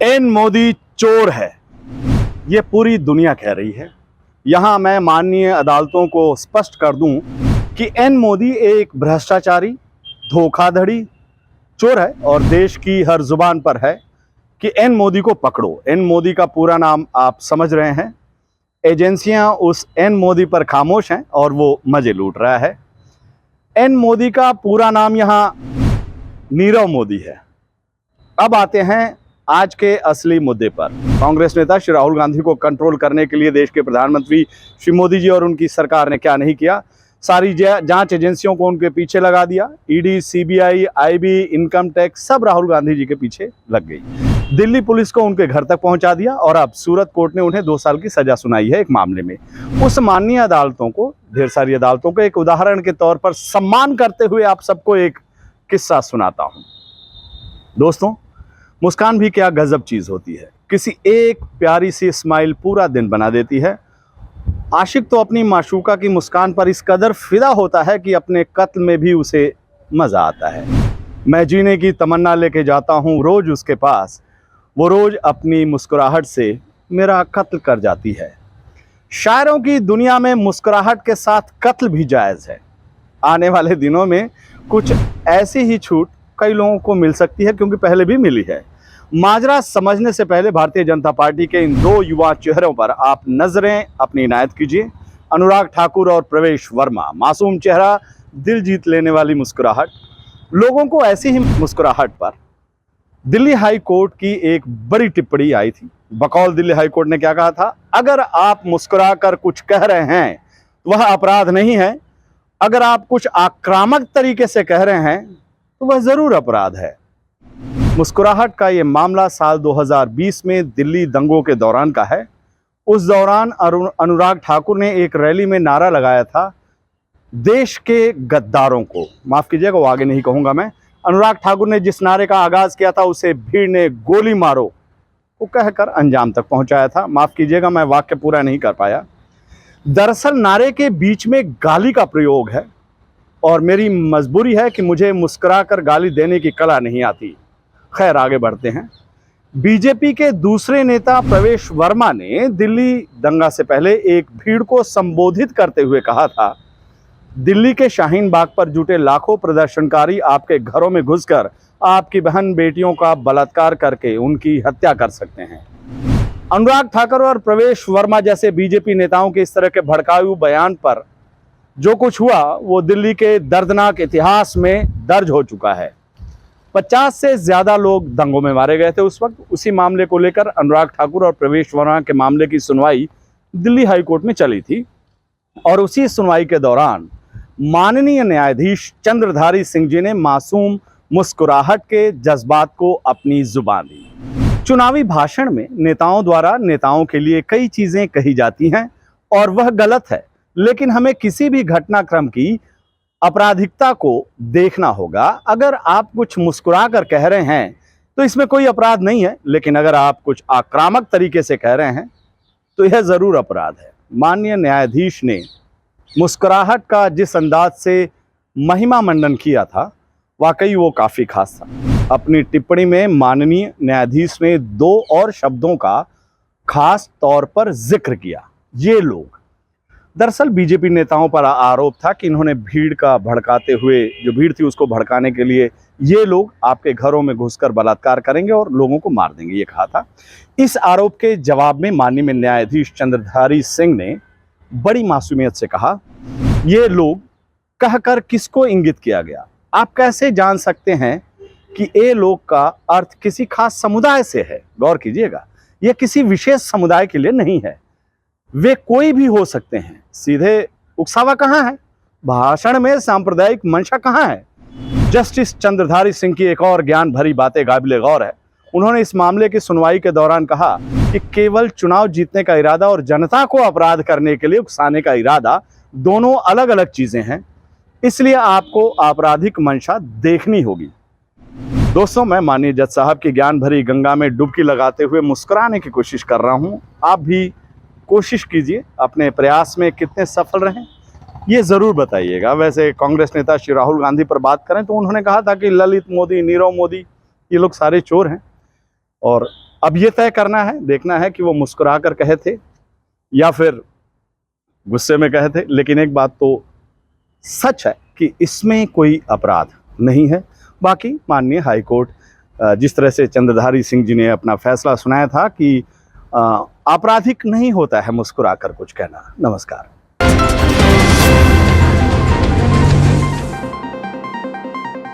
N Modi चोर है, ये पूरी दुनिया कह रही है। यहां मैं माननीय अदालतों को स्पष्ट कर दूं कि एन मोदी एक भ्रष्टाचारी, धोखाधड़ी, चोर है और देश की हर जुबान पर है कि एन मोदी को पकड़ो। एन मोदी का पूरा नाम आप समझ रहे हैं। एजेंसियां उस एन मोदी पर खामोश हैं और वो मजे लूट रहा है। एन मोदी का पूरा नाम यहां नीरव मोदी है। अब आते हैं आज के असली मुद्दे पर। कांग्रेस नेता श्री राहुल गांधी को कंट्रोल करने के लिए देश के प्रधानमंत्री श्री मोदी जी और उनकी सरकार ने क्या नहीं किया। सारी जांच एजेंसियों को उनके पीछे लगा दिया। ED, CBI, IB, income tax सब राहुल गांधी जी के पीछे लग गई। दिल्ली पुलिस को उनके घर तक पहुंचा दिया और अब सूरत कोर्ट ने उन्हें 2 साल की सजा सुनाई है एक मामले में। उस माननीय अदालतों को, ढेर सारी अदालतों को एक उदाहरण के तौर पर सम्मान करते हुए आप सबको एक किस्सा सुनाता हूं। दोस्तों, मुस्कान भी क्या गजब चीज होती है। किसी एक प्यारी सी स्माइल पूरा दिन बना देती है। आशिक तो अपनी माशूका की मुस्कान पर इस कदर फिदा होता है कि अपने कत्ल में भी उसे मजा आता है। मैं जीने की तमन्ना लेके जाता हूँ रोज उसके पास, वो रोज अपनी मुस्कुराहट से मेरा कत्ल कर जाती है। शायरों की दुनिया में मुस्कुराहट के साथ कत्ल भी जायज है। आने वाले दिनों में कुछ ऐसी ही छूट कई लोगों को मिल सकती है, क्योंकि पहले भी मिली है। माजरा समझने से पहले भारतीय जनता पार्टी के इन 2 युवा चेहरों पर आप नजरें अपनी इनायत कीजिए। अनुराग ठाकुर और प्रवेश वर्मा। मासूम चेहरा, दिल जीत लेने वाली मुस्कुराहट। लोगों को ऐसी ही मुस्कुराहट पर दिल्ली हाई कोर्ट की एक बड़ी टिप्पणी आई थी। बकौल दिल्ली हाई कोर्ट ने क्या कहा था? अगर आप मुस्कुरा कर कुछ कह रहे हैं वह अपराध नहीं है, अगर आप कुछ आक्रामक तरीके से कह रहे हैं तो वह जरूर अपराध है। मुस्कुराहट का यह मामला साल 2020 में दिल्ली दंगों के दौरान का है। उस दौरान अनुराग ठाकुर ने एक रैली में नारा लगाया था, देश के गद्दारों को, माफ कीजिएगा वो आगे नहीं कहूंगा मैं। अनुराग ठाकुर ने जिस नारे का आगाज किया था उसे भीड़ ने गोली मारो वो कहकर अंजाम तक पहुंचाया था। माफ कीजिएगा मैं वाक्य पूरा नहीं कर पाया। दरअसल नारे के बीच में गाली का प्रयोग है और मेरी मजबूरी है कि मुझे मुस्कुराकर गाली देने की कला नहीं आती। खैर, आगे बढ़ते हैं। बीजेपी के दूसरे नेता प्रवेश वर्मा ने दिल्ली दंगा से पहले एक भीड़ को संबोधित करते हुए कहा था, दिल्ली के शाहीन बाग पर जुटे लाखों प्रदर्शनकारी आपके घरों में घुसकर आपकी बहन बेटियों का बलात्कार करके उनकी हत्या कर सकते हैं। अनुराग ठाकुर और प्रवेश वर्मा जैसे बीजेपी नेताओं के इस तरह के भड़काऊ बयान पर जो कुछ हुआ वो दिल्ली के दर्दनाक इतिहास में दर्ज हो चुका है। 50 से ज्यादा लोग दंगों में मारे गए थे उस वक्त। उसी मामले को लेकर अनुराग ठाकुर और प्रवेश वर्मा के मामले की सुनवाई दिल्ली हाई कोर्ट में चली थी और उसी सुनवाई के दौरान माननीय न्यायाधीश चंद्रधारी सिंह जी ने मासूम मुस्कुराहट के जज्बात को अपनी जुबान दी। चुनावी भाषण में नेताओं द्वारा नेताओं के लिए कई चीजें कही जाती हैं और वह गलत है, लेकिन हमें किसी भी घटनाक्रम की आपराधिकता को देखना होगा। अगर आप कुछ मुस्कुरा कर कह रहे हैं तो इसमें कोई अपराध नहीं है, लेकिन अगर आप कुछ आक्रामक तरीके से कह रहे हैं तो यह जरूर अपराध है। माननीय न्यायाधीश ने मुस्कुराहट का जिस अंदाज से महिमा मंडन किया था, वाकई वो काफी खास था। अपनी टिप्पणी में माननीय न्यायाधीश ने 2 और शब्दों का खास तौर पर जिक्र किया, ये लोग। दरअसल बीजेपी नेताओं पर आरोप था कि इन्होंने भीड़ का भड़काते हुए, जो भीड़ थी उसको भड़काने के लिए, ये लोग आपके घरों में घुसकर बलात्कार करेंगे और लोगों को मार देंगे, ये कहा था। इस आरोप के जवाब में माननीय न्यायाधीश चंद्रधारी सिंह ने बड़ी मासूमियत से कहा, ये लोग कहकर किसको इंगित किया गया? आप कैसे जान सकते हैं कि ये लोग का अर्थ किसी खास समुदाय से है? गौर कीजिएगा, यह किसी विशेष समुदाय के लिए नहीं है, वे कोई भी हो सकते हैं। सीधे उकसावा कहाँ है? भाषण में सांप्रदायिक मंशा कहाँ है? जस्टिस चंद्रधारी सिंह की एक और ज्ञान भरी बातें काबिले गौर है। उन्होंने इस मामले की सुनवाई के दौरान कहा कि केवल चुनाव जीतने का इरादा और जनता को अपराध करने के लिए उकसाने का इरादा दोनों अलग अलग चीजें हैं, इसलिए आपको आपराधिक मंशा देखनी होगी। दोस्तों, मैं माननीय जज साहब की ज्ञान भरी गंगा में डुबकी लगाते हुए मुस्कुराने की कोशिश कर रहा हूं। आप भी कोशिश कीजिए, अपने प्रयास में कितने सफल रहें ये जरूर बताइएगा। वैसे कांग्रेस नेता श्री राहुल गांधी पर बात करें तो उन्होंने कहा था कि ललित मोदी, नीरव मोदी, ये लोग सारे चोर हैं। और अब ये तय करना है, देखना है कि वो मुस्कुरा कर कहे थे या फिर गुस्से में कहे थे। लेकिन एक बात तो सच है कि इसमें कोई अपराध नहीं है। बाकी माननीय हाई कोर्ट जिस तरह से चंद्रधारी सिंह जी ने अपना फैसला सुनाया था कि आपराधिक नहीं होता है मुस्कुराकर कुछ कहना। नमस्कार।